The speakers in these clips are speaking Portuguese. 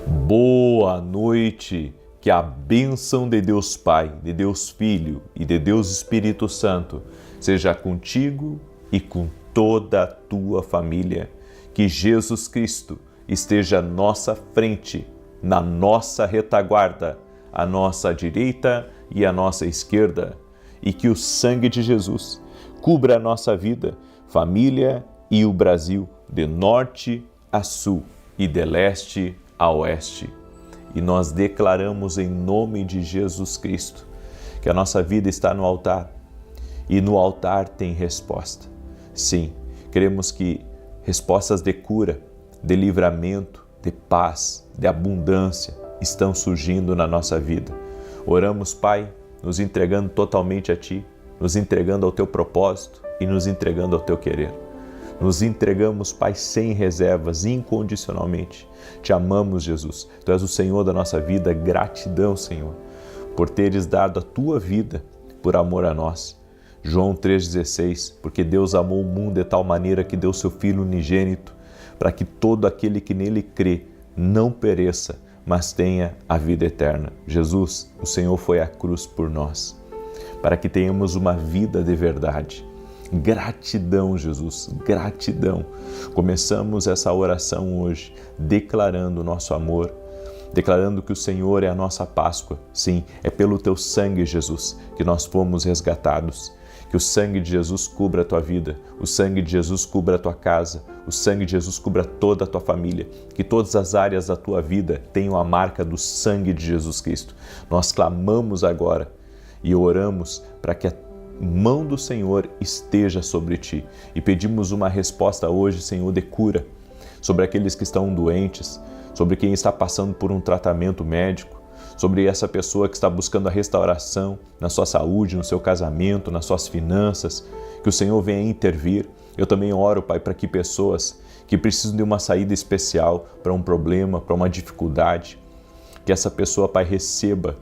Boa noite, que a bênção de Deus Pai, de Deus Filho e de Deus Espírito Santo seja contigo e com toda a tua família. Que Jesus Cristo esteja à nossa frente, na nossa retaguarda, à nossa direita e à nossa esquerda, e que o sangue de Jesus cubra a nossa vida, família e o Brasil, de norte a sul e de leste a oeste. E nós declaramos em nome de Jesus Cristo que a nossa vida está no altar e no altar tem resposta. Sim, queremos que respostas de cura, de livramento, de paz, de abundância estão surgindo na nossa vida. Oramos, Pai, nos entregando totalmente a Ti, nos entregando ao Teu propósito e nos entregando ao Teu querer. Nos entregamos, Pai, sem reservas, incondicionalmente. Te amamos, Jesus. Tu és o Senhor da nossa vida. Gratidão, Senhor, por teres dado a Tua vida por amor a nós. João 3,16, porque Deus amou o mundo de tal maneira que deu seu Filho unigênito, para que todo aquele que nele crê não pereça, mas tenha a vida eterna. Jesus, o Senhor foi à cruz por nós, para que tenhamos uma vida de verdade. Gratidão, Jesus, gratidão. Começamos essa oração hoje declarando o nosso amor, declarando que o Senhor é a nossa Páscoa. Sim, é pelo Teu sangue, Jesus, que nós fomos resgatados. Que o sangue de Jesus cubra a tua vida, o sangue de Jesus cubra a tua casa, o sangue de Jesus cubra toda a tua família, que todas as áreas da tua vida tenham a marca do sangue de Jesus Cristo. Nós clamamos agora e oramos para que a mão do Senhor esteja sobre ti e pedimos uma resposta hoje, Senhor, de cura sobre aqueles que estão doentes, sobre quem está passando por um tratamento médico, sobre essa pessoa que está buscando a restauração na sua saúde, no seu casamento, nas suas finanças, que o Senhor venha intervir. Eu também oro, Pai, para que pessoas que precisam de uma saída especial para um problema, para uma dificuldade, que essa pessoa, Pai, receba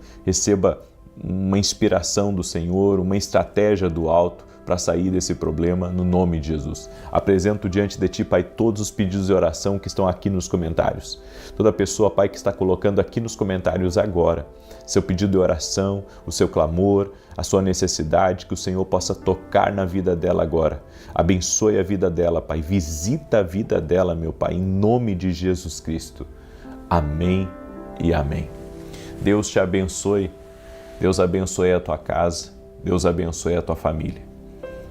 uma inspiração do Senhor, uma estratégia do alto para sair desse problema, no nome de Jesus. Apresento diante de Ti, Pai, todos os pedidos de oração que estão aqui nos comentários. Toda pessoa, Pai, que está colocando aqui nos comentários agora seu pedido de oração, o seu clamor, a sua necessidade, que o Senhor possa tocar na vida dela agora. Abençoe a vida dela, Pai. Visita a vida dela, meu Pai, em nome de Jesus Cristo. Amém e amém. Deus te abençoe. Deus abençoe a tua casa. Deus abençoe a tua família.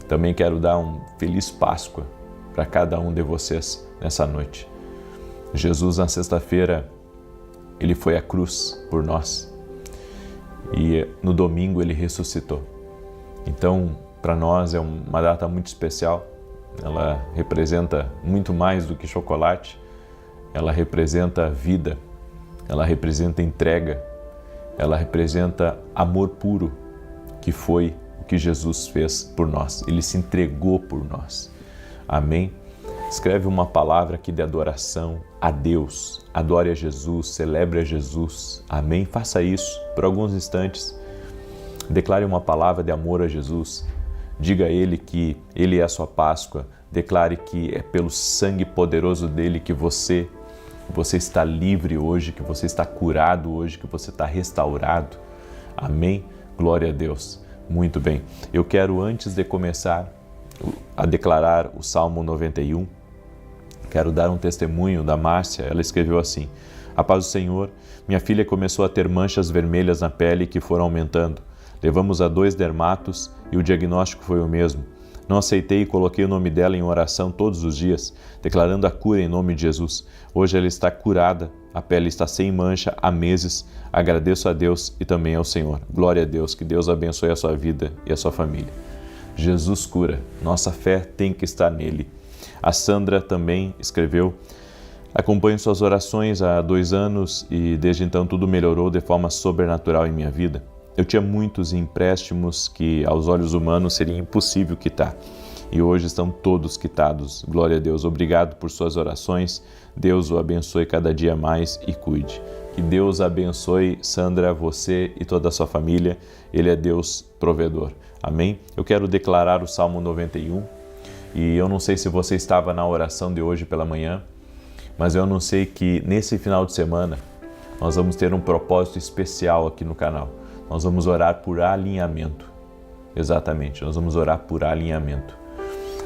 Também quero dar um feliz Páscoa para cada um de vocês nessa noite. Jesus, na sexta-feira, Ele foi à cruz por nós e no domingo Ele ressuscitou. Então, para nós é uma data muito especial. Ela representa muito mais do que chocolate. Ela representa vida, ela representa entrega, ela representa amor puro, que foi o que Jesus fez por nós. Ele se entregou por nós. Amém? Escreve uma palavra aqui de adoração a Deus. Adore a Jesus, celebre a Jesus. Amém? Faça isso por alguns instantes. Declare uma palavra de amor a Jesus. Diga a Ele que Ele é a sua Páscoa. Declare que é pelo sangue poderoso dEle que você está livre hoje, que você está curado hoje, que você está restaurado. Amém? Glória a Deus. Muito bem. Eu quero, antes de começar a declarar o Salmo 91, quero dar um testemunho da Márcia. Ela escreveu assim: a paz do Senhor, minha filha começou a ter manchas vermelhas na pele que foram aumentando. Levamos a 2 dermatos e o diagnóstico foi o mesmo. Não aceitei e coloquei o nome dela em oração todos os dias, declarando a cura em nome de Jesus. Hoje ela está curada, a pele está sem mancha há meses. Agradeço a Deus e também ao Senhor. Glória a Deus, que Deus abençoe a sua vida e a sua família. Jesus cura, nossa fé tem que estar nele. A Sandra também escreveu: acompanho suas orações há 2 anos e desde então tudo melhorou de forma sobrenatural em minha vida. Eu tinha muitos empréstimos que aos olhos humanos seria impossível quitar. E hoje estão todos quitados. Glória a Deus. Obrigado por suas orações. Deus o abençoe cada dia mais e cuide. Que Deus abençoe, Sandra, você e toda a sua família. Ele é Deus provedor. Amém? Eu quero declarar o Salmo 91. E eu não sei se você estava na oração de hoje pela manhã, mas eu anunciei que nesse final de semana nós vamos ter um propósito especial aqui no canal. Nós vamos orar por alinhamento. Exatamente, nós vamos orar por alinhamento.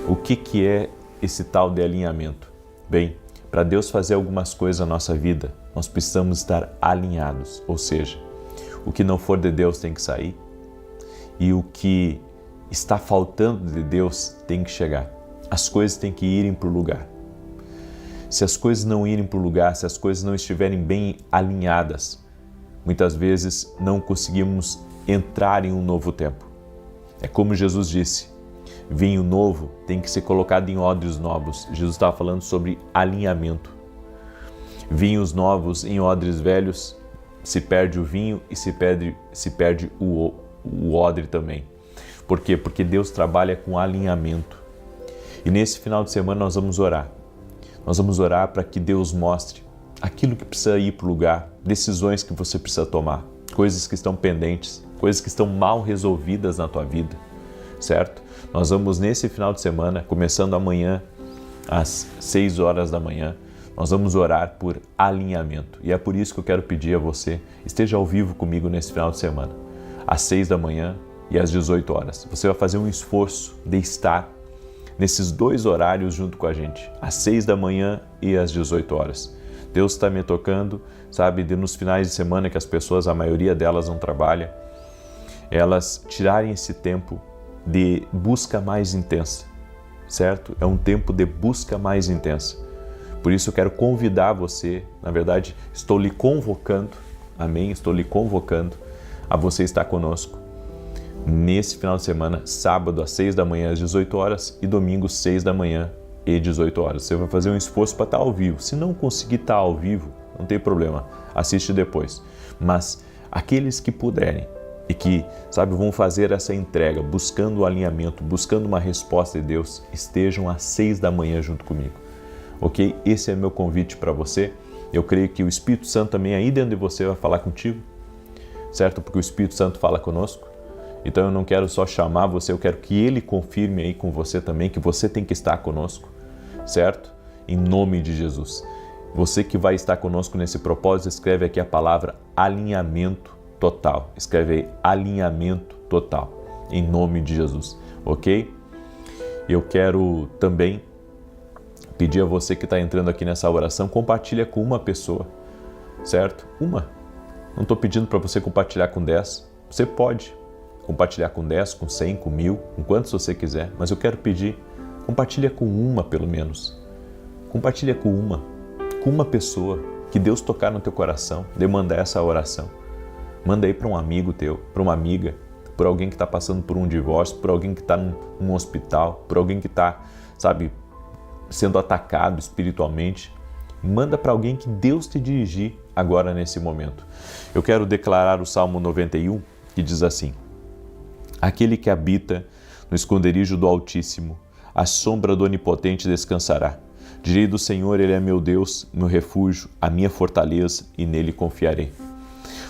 O que é esse tal de alinhamento? Bem, para Deus fazer algumas coisas na nossa vida, nós precisamos estar alinhados, ou seja, o que não for de Deus tem que sair e o que está faltando de Deus tem que chegar. As coisas têm que irem para o lugar. Se as coisas não irem para o lugar, se as coisas não estiverem bem alinhadas, muitas vezes não conseguimos entrar em um novo tempo. É como Jesus disse, vinho novo tem que ser colocado em odres novos. Jesus estava falando sobre alinhamento. Vinhos novos em odres velhos, se perde o vinho e se perde o odre também. Por quê? Porque Deus trabalha com alinhamento. E nesse final de semana nós vamos orar. Nós vamos orar para que Deus mostre aquilo que precisa ir para o lugar, decisões que você precisa tomar, coisas que estão pendentes, coisas que estão mal resolvidas na tua vida, certo? Nós vamos nesse final de semana, começando amanhã às 6 horas da manhã, nós vamos orar por alinhamento. E é por isso que eu quero pedir a você, esteja ao vivo comigo nesse final de semana, às 6 da manhã e às 18 horas. Você vai fazer um esforço de estar nesses dois horários junto com a gente, às 6 da manhã e às 18 horas. Deus está me tocando, sabe, nos finais de semana que as pessoas, a maioria delas não trabalha, elas tirarem esse tempo de busca mais intensa, certo? É um tempo de busca mais intensa. Por isso eu quero convidar você, na verdade, estou lhe convocando, amém? Estou lhe convocando a você estar conosco nesse final de semana, sábado às 6 da manhã às 18 horas e domingo 6 da manhã e 18 horas. Você vai fazer um esforço para estar ao vivo. Se não conseguir estar ao vivo, não tem problema, assiste depois. Mas aqueles que puderem e que, sabe, vão fazer essa entrega, buscando o alinhamento, buscando uma resposta de Deus, estejam às 6 da manhã junto comigo, ok? Esse é meu convite para você. Eu creio que o Espírito Santo também aí dentro de você vai falar contigo, certo? Porque o Espírito Santo fala conosco. Então eu não quero só chamar você, eu quero que Ele confirme aí com você também que você tem que estar conosco, certo? Em nome de Jesus. Você que vai estar conosco nesse propósito, escreve aqui a palavra alinhamento total. Escreve aí alinhamento total, em nome de Jesus, ok? Eu quero também pedir a você que está entrando aqui nessa oração, compartilha com uma pessoa, certo? Uma. Não estou pedindo para você compartilhar com 10, você pode compartilhar com 10, com 100, com 1000, com quantos você quiser, mas eu quero pedir, compartilha com uma pelo menos. Compartilha com uma pessoa que Deus tocar no teu coração, de mandar essa oração. Manda aí para um amigo teu, para uma amiga, por alguém que está passando por um divórcio, por alguém que está num hospital, por alguém que está, sabe, sendo atacado espiritualmente. Manda para alguém que Deus te dirigir agora nesse momento. Eu quero declarar o Salmo 91, que diz assim: aquele que habita no esconderijo do Altíssimo, à sombra do Onipotente descansará. Direi do Senhor, Ele é meu Deus, meu refúgio, a minha fortaleza, e nele confiarei.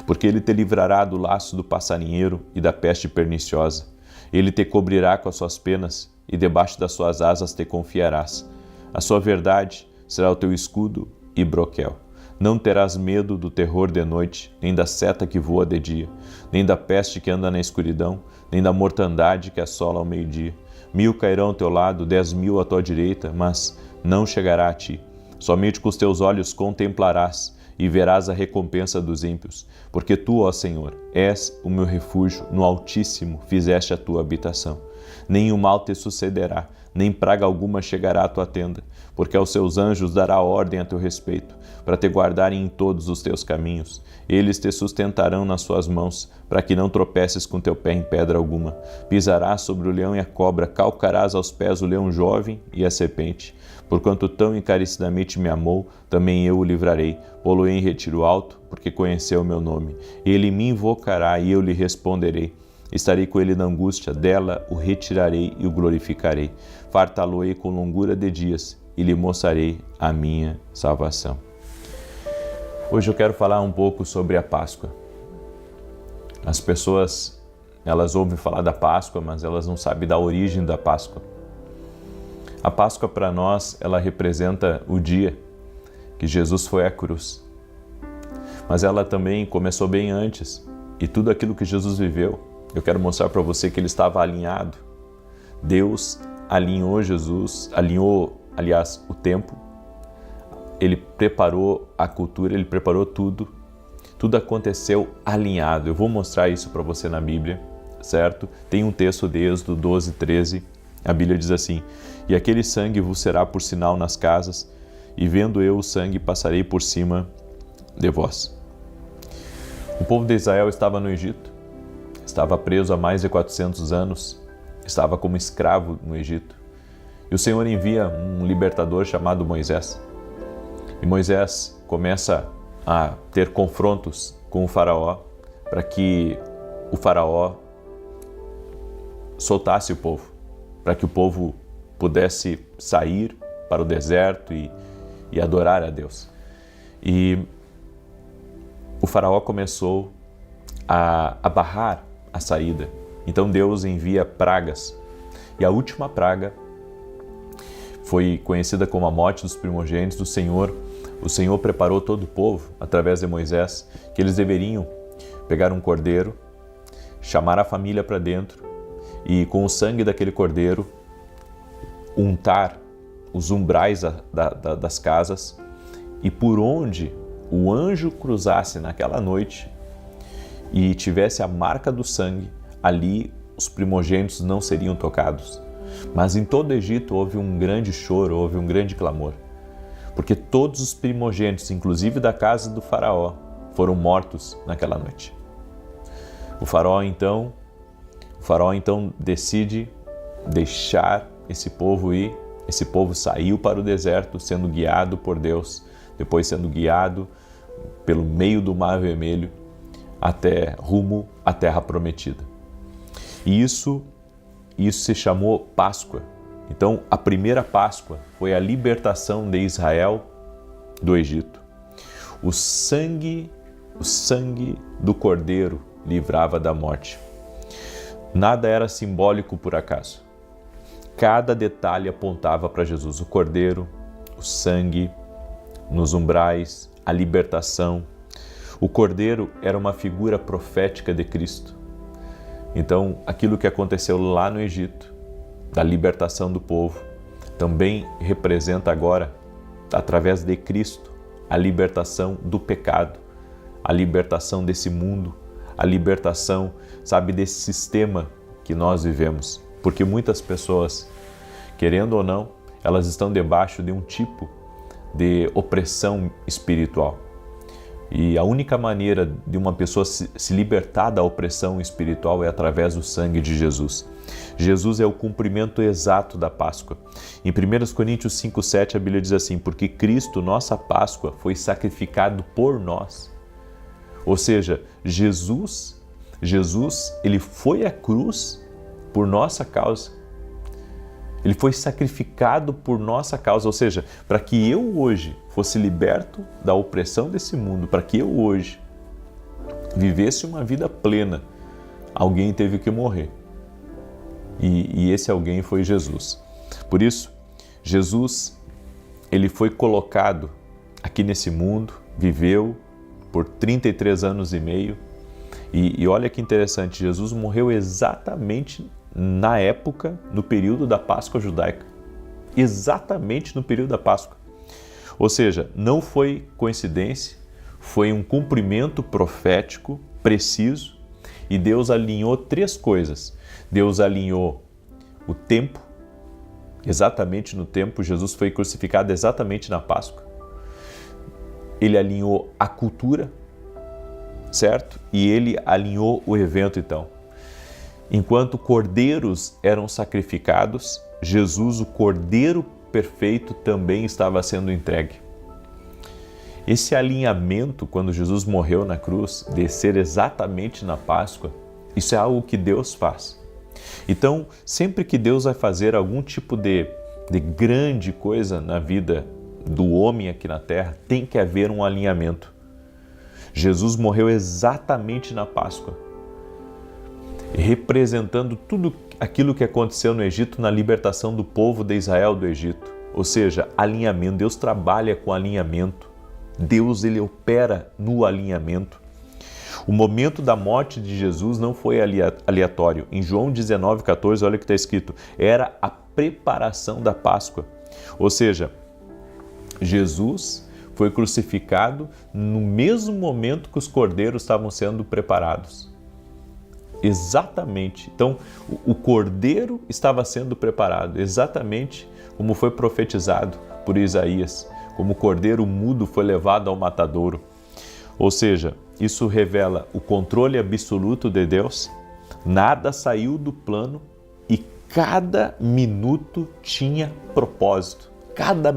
Porque Ele te livrará do laço do passarinheiro e da peste perniciosa. Ele te cobrirá com as suas penas, e debaixo das suas asas te confiarás. A sua verdade será o teu escudo e broquel. Não terás medo do terror de noite, nem da seta que voa de dia, nem da peste que anda na escuridão, nem da mortandade que assola ao meio-dia. 1000 cairão ao teu lado, 10.000 à tua direita, mas não chegará a ti. Somente com os teus olhos contemplarás e verás a recompensa dos ímpios. Porque tu, ó Senhor, és o meu refúgio, no Altíssimo fizeste a tua habitação. Nem o mal te sucederá, nem praga alguma chegará à tua tenda, porque aos seus anjos dará ordem a teu respeito, para te guardarem em todos os teus caminhos. Eles te sustentarão nas suas mãos, para que não tropeces com teu pé em pedra alguma. Pisarás sobre o leão e a cobra, calcarás aos pés o leão jovem e a serpente. Porquanto tão encarecidamente me amou, também eu o livrarei. Pô-lo-ei em retiro alto, porque conheceu o meu nome. Ele me invocará e eu lhe responderei. Estarei com ele na angústia, dela o retirarei e o glorificarei. Fartá-lo-ei com longura de dias e lhe mostrarei a minha salvação. Hoje eu quero falar um pouco sobre a Páscoa. As pessoas, elas ouvem falar da Páscoa, mas elas não sabem da origem da Páscoa. A Páscoa para nós, ela representa o dia que Jesus foi à cruz. mas ela também começou bem antes. E tudo aquilo que Jesus viveu, eu quero mostrar para você que ele estava alinhado. Deus alinhou Jesus, aliás, o tempo. Ele preparou a cultura, ele preparou tudo. Tudo aconteceu alinhado. Eu vou mostrar isso para você na Bíblia, certo? Tem um texto de Êxodo 12, 13. A Bíblia diz assim: e aquele sangue vos será por sinal nas casas, e vendo eu o sangue, passarei por cima de vós. O povo de Israel estava no Egito, estava preso há mais de 400 anos, estava como escravo no Egito. E o Senhor envia um libertador chamado Moisés. E Moisés começa a ter confrontos com o faraó, para que o faraó soltasse o povo, para que o povo pudesse sair para o deserto e adorar a Deus. E o faraó começou a barrar a saída. Então Deus envia pragas. E a última praga foi conhecida como a morte dos primogênitos do Senhor. O Senhor preparou todo o povo, através de Moisés, que eles deveriam pegar um cordeiro, chamar a família para dentro e com o sangue daquele cordeiro untar os umbrais das casas, e por onde o anjo cruzasse naquela noite e tivesse a marca do sangue, ali os primogênitos não seriam tocados. Mas em todo o Egito houve um grande choro, houve um grande clamor, porque todos os primogênitos, inclusive da casa do faraó, foram mortos naquela noite. O faraó então decide deixar esse povo ir. Esse povo saiu para o deserto, sendo guiado por Deus, depois sendo guiado pelo meio do Mar Vermelho até rumo à Terra Prometida. E isso se chamou Páscoa. Então, a primeira Páscoa foi a libertação de Israel do Egito. O sangue do Cordeiro livrava da morte. Nada era simbólico por acaso. Cada detalhe apontava para Jesus. O Cordeiro, o sangue, nos umbrais, a libertação. O Cordeiro era uma figura profética de Cristo. Então, aquilo que aconteceu lá no Egito, da libertação do povo, também representa agora, através de Cristo, a libertação do pecado, a libertação desse mundo, a libertação, desse sistema que nós vivemos. Porque muitas pessoas, querendo ou não, elas estão debaixo de um tipo de opressão espiritual. E a única maneira de uma pessoa se libertar da opressão espiritual é através do sangue de Jesus. Jesus é o cumprimento exato da Páscoa. Em 1 Coríntios 5,7 a Bíblia diz assim: porque Cristo, nossa Páscoa, foi sacrificado por nós. Ou seja, Jesus, ele foi à cruz por nossa causa. Ele foi sacrificado por nossa causa, ou seja, para que eu hoje fosse liberto da opressão desse mundo, para que eu hoje vivesse uma vida plena, alguém teve que morrer. E esse alguém foi Jesus. Por isso, Jesus, ele foi colocado aqui nesse mundo, viveu por 33 anos e meio, e olha que interessante, Jesus morreu exatamente na época, no período da Páscoa judaica. Exatamente no período da Páscoa. Ou seja, não foi coincidência, foi um cumprimento profético preciso, e Deus alinhou três coisas. Deus alinhou o tempo, exatamente no tempo, Jesus foi crucificado exatamente na Páscoa. Ele alinhou a cultura, certo? E ele alinhou o evento então. Enquanto cordeiros eram sacrificados, Jesus, o Cordeiro perfeito, também estava sendo entregue. Esse alinhamento, quando Jesus morreu na cruz, de ser exatamente na Páscoa, isso é algo que Deus faz. Então, sempre que Deus vai fazer algum tipo de grande coisa na vida do homem aqui na Terra, tem que haver um alinhamento. Jesus morreu exatamente na Páscoa, representando tudo aquilo que aconteceu no Egito na libertação do povo de Israel do Egito. Ou seja, alinhamento. Deus trabalha com alinhamento. Deus, ele opera no alinhamento. O momento da morte de Jesus não foi aleatório. Em João 19,14, olha o que está escrito. Era a preparação da Páscoa. Ou seja, Jesus foi crucificado no mesmo momento que os cordeiros estavam sendo preparados. Exatamente. Então, o cordeiro estava sendo preparado, exatamente como foi profetizado por Isaías, como o cordeiro mudo foi levado ao matadouro. Ou seja, isso revela o controle absoluto de Deus, nada saiu do plano e cada minuto tinha propósito. Cada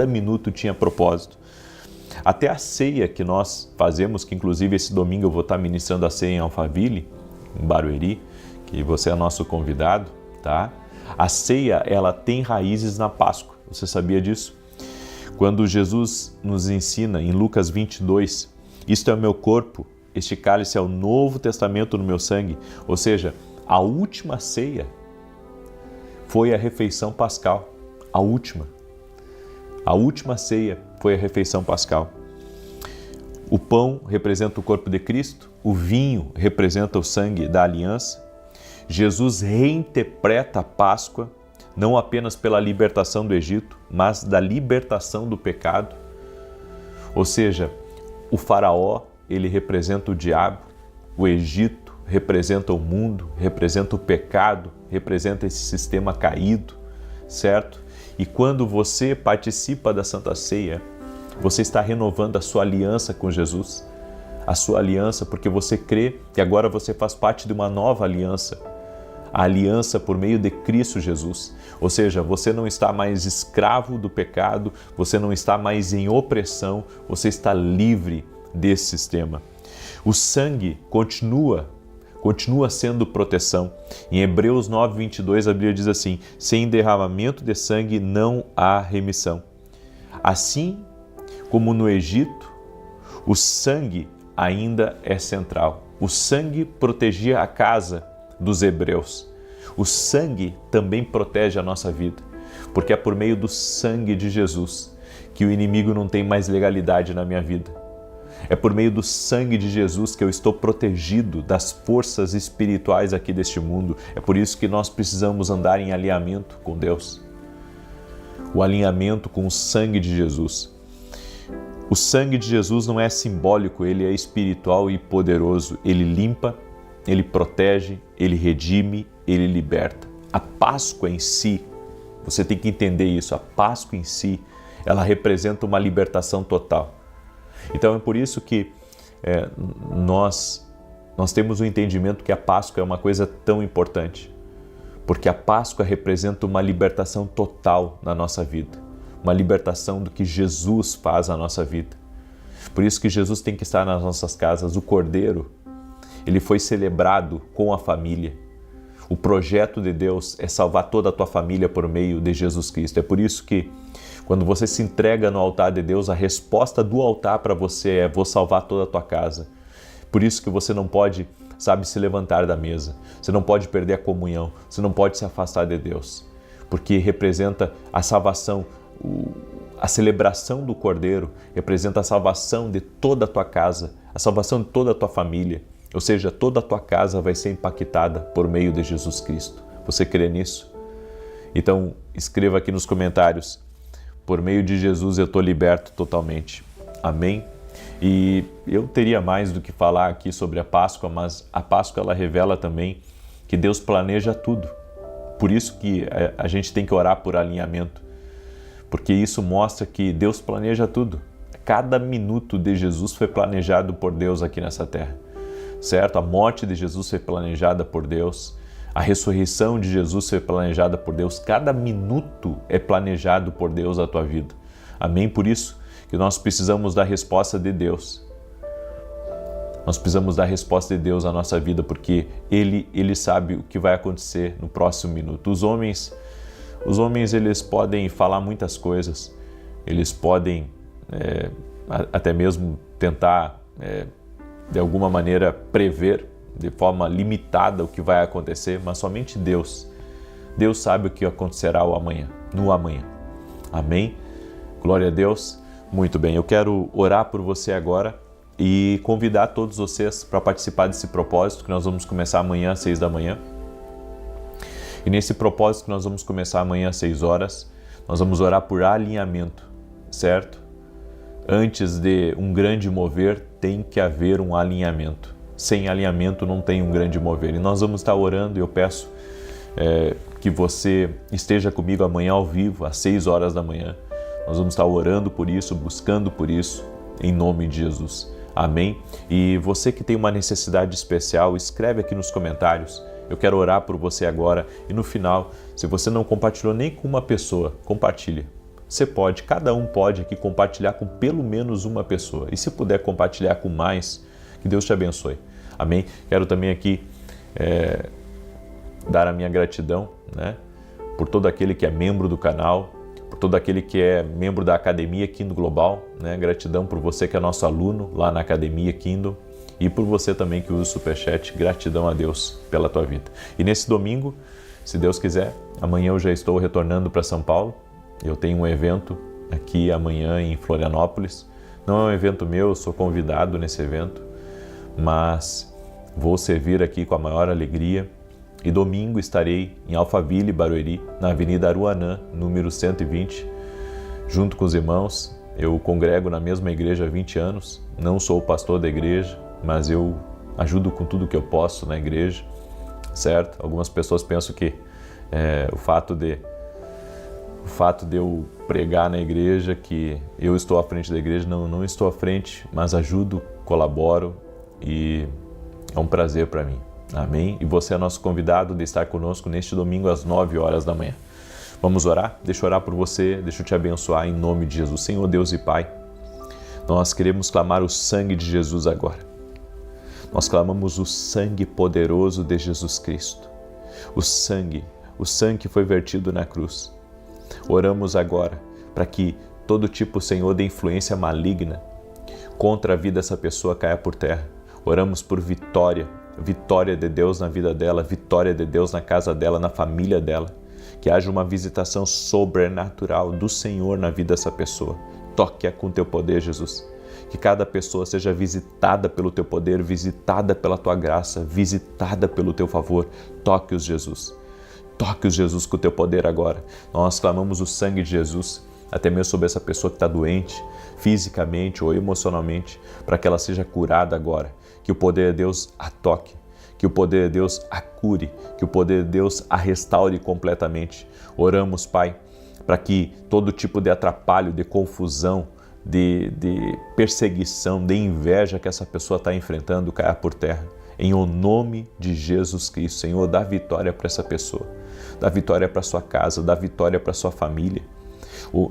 minuto tinha propósito. Até a ceia que nós fazemos, que inclusive esse domingo eu vou estar ministrando a ceia em Alphaville, em Barueri, que você é nosso convidado, tá? A ceia, ela tem raízes na Páscoa. Você sabia disso? Quando Jesus nos ensina em Lucas 22, isto é o meu corpo, este cálice é o novo testamento no meu sangue. Ou seja, a última ceia foi a refeição pascal. A última ceia foi a refeição pascal. O pão representa o corpo de Cristo, o vinho representa o sangue da aliança. Jesus reinterpreta a Páscoa, não apenas pela libertação do Egito, mas da libertação do pecado. Ou seja, o faraó, ele representa o diabo, o Egito representa o mundo, representa o pecado, representa esse sistema caído, certo? E quando você participa da Santa Ceia, você está renovando a sua aliança com Jesus, a sua aliança porque você crê que agora você faz parte de uma nova aliança, a aliança por meio de Cristo Jesus. Ou seja, você não está mais escravo do pecado, você não está mais em opressão, você está livre desse sistema. O sangue continua sendo proteção. Em Hebreus 9:22, a Bíblia diz assim: sem derramamento de sangue não há remissão. Assim como no Egito, o sangue ainda é central. O sangue protegia a casa dos hebreus. O sangue também protege a nossa vida, porque é por meio do sangue de Jesus que o inimigo não tem mais legalidade na minha vida. É por meio do sangue de Jesus que eu estou protegido das forças espirituais aqui deste mundo. É por isso que nós precisamos andar em alinhamento com Deus. O alinhamento com o sangue de Jesus. O sangue de Jesus não é simbólico, ele é espiritual e poderoso. Ele limpa, ele protege, ele redime, ele liberta. A Páscoa em si, você tem que entender isso, a Páscoa em si, ela representa uma libertação total. Então é por isso que nós temos o entendimento que a Páscoa é uma coisa tão importante, porque a Páscoa representa uma libertação total na nossa vida, uma libertação do que Jesus faz na nossa vida. Por isso que Jesus tem que estar nas nossas casas. O Cordeiro, ele foi celebrado com a família. O projeto de Deus é salvar toda a tua família por meio de Jesus Cristo. É por isso que quando você se entrega no altar de Deus, a resposta do altar para você é: vou salvar toda a tua casa. Por isso que você não pode, se levantar da mesa. Você não pode perder a comunhão. Você não pode se afastar de Deus. Porque representa a salvação, a celebração do Cordeiro representa a salvação de toda a tua casa, a salvação de toda a tua família. Ou seja, toda a tua casa vai ser impactada por meio de Jesus Cristo. Você crê nisso? Então, escreva aqui nos comentários: por meio de Jesus eu estou liberto totalmente. Amém? E eu teria mais do que falar aqui sobre a Páscoa, mas a Páscoa ela revela também que Deus planeja tudo. Por isso que a gente tem que orar por alinhamento, porque isso mostra que Deus planeja tudo. Cada minuto de Jesus foi planejado por Deus aqui nessa terra, certo? A morte de Jesus foi planejada por Deus. A ressurreição de Jesus foi planejada por Deus. Cada minuto é planejado por Deus a tua vida. Amém? Por isso que nós precisamos da resposta de Deus. Nós precisamos da resposta de Deus à nossa vida, porque Ele sabe o que vai acontecer no próximo minuto. Os homens eles podem falar muitas coisas. Eles podem até mesmo tentar, de alguma maneira, prever de forma limitada o que vai acontecer, mas somente Deus sabe o que acontecerá no amanhã. Amém? Glória a Deus. Muito bem, eu quero orar por você agora e convidar todos vocês para participar desse propósito que nós vamos começar amanhã às 6 da manhã. E nesse propósito que nós vamos começar amanhã às 6 horas, nós vamos orar por alinhamento, certo? Antes de um grande mover, tem que haver um alinhamento. Sem alinhamento não tem um grande mover. E nós vamos estar orando e eu peço que você esteja comigo amanhã ao vivo, às 6 horas da manhã. Nós vamos estar orando por isso, buscando por isso, em nome de Jesus. Amém? E você que tem uma necessidade especial, escreve aqui nos comentários. Eu quero orar por você agora. E no final, se você não compartilhou nem com uma pessoa, compartilhe. Você pode, cada um pode aqui compartilhar com pelo menos uma pessoa. E se puder compartilhar com mais, que Deus te abençoe. Amém? Quero também aqui dar a minha gratidão, né, por todo aquele que é membro do canal, por todo aquele que é membro da Academia Kingdom Global, né? Gratidão por você que é nosso aluno lá na Academia Kingdom e por você também que usa o Superchat, gratidão a Deus pela tua vida. E nesse domingo, se Deus quiser, amanhã eu já estou retornando para São Paulo, eu tenho um evento aqui amanhã em Florianópolis, não é um evento meu, eu sou convidado nesse evento, mas vou servir aqui com a maior alegria. E domingo estarei em Alphaville, Barueri, na Avenida Aruanã, número 120, junto com os irmãos. Eu congrego na mesma igreja há 20 anos, não sou o pastor da igreja, mas eu ajudo com tudo que eu posso na igreja, certo? Algumas pessoas pensam que o fato de eu pregar na igreja, que eu estou à frente da igreja, não estou à frente, mas ajudo, colaboro e é um prazer para mim. Amém? E você é nosso convidado de estar conosco neste domingo às 9 horas da manhã. Vamos orar? Deixa eu orar por você, deixa eu te abençoar em nome de Jesus. Senhor Deus e Pai, nós queremos clamar o sangue de Jesus agora. Nós clamamos o sangue poderoso de Jesus Cristo. O sangue que foi vertido na cruz. Oramos agora para que todo tipo, Senhor, de influência maligna contra a vida dessa pessoa caia por terra. Oramos por vitória de Deus na vida dela, vitória de Deus na casa dela, na família dela. Que haja uma visitação sobrenatural do Senhor na vida dessa pessoa. Toque-a com teu poder, Jesus. Que cada pessoa seja visitada pelo teu poder, visitada pela tua graça, visitada pelo teu favor. Toque-os, Jesus. Toque-os, Jesus, com o teu poder agora. Nós clamamos o sangue de Jesus, até mesmo sobre essa pessoa que está doente, fisicamente ou emocionalmente, para que ela seja curada agora. Que o poder de Deus a toque, que o poder de Deus a cure, que o poder de Deus a restaure completamente. Oramos, Pai, para que todo tipo de atrapalho, de confusão, de perseguição, de inveja que essa pessoa está enfrentando caia por terra. Em o nome de Jesus Cristo, Senhor, dá vitória para essa pessoa, dá vitória para sua casa, dá vitória para sua família.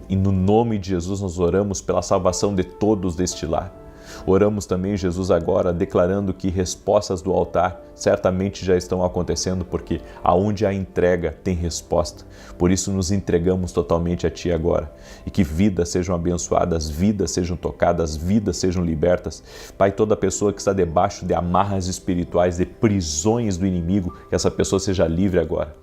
E no nome de Jesus nós oramos pela salvação de todos deste lar. Oramos também, Jesus, agora declarando que respostas do altar certamente já estão acontecendo, porque aonde há entrega tem resposta. Por isso nos entregamos totalmente a Ti agora. E que vidas sejam abençoadas, vidas sejam tocadas, vidas sejam libertas. Pai, toda pessoa que está debaixo de amarras espirituais, de prisões do inimigo, que essa pessoa seja livre agora.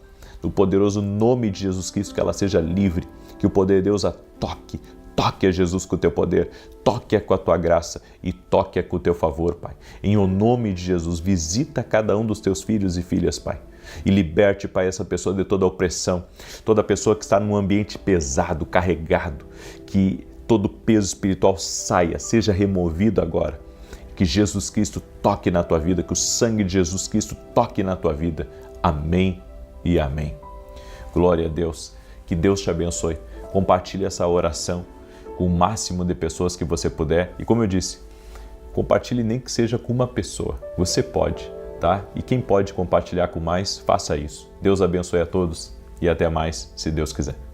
No poderoso nome de Jesus Cristo, que ela seja livre, que o poder de Deus a toque. Toque a Jesus com o teu poder, toque-a com a tua graça e toque-a com o teu favor, Pai. Em o nome de Jesus, visita cada um dos teus filhos e filhas, Pai. E liberte, Pai, essa pessoa de toda a opressão, toda pessoa que está num ambiente pesado, carregado, que todo peso espiritual saia, seja removido agora. Que Jesus Cristo toque na tua vida, que o sangue de Jesus Cristo toque na tua vida. Amém e amém. Glória a Deus. Que Deus te abençoe. Compartilhe essa oração com o máximo de pessoas que você puder. E como eu disse, compartilhe nem que seja com uma pessoa. Você pode, tá? E quem pode compartilhar com mais, faça isso. Deus abençoe a todos e até mais, se Deus quiser.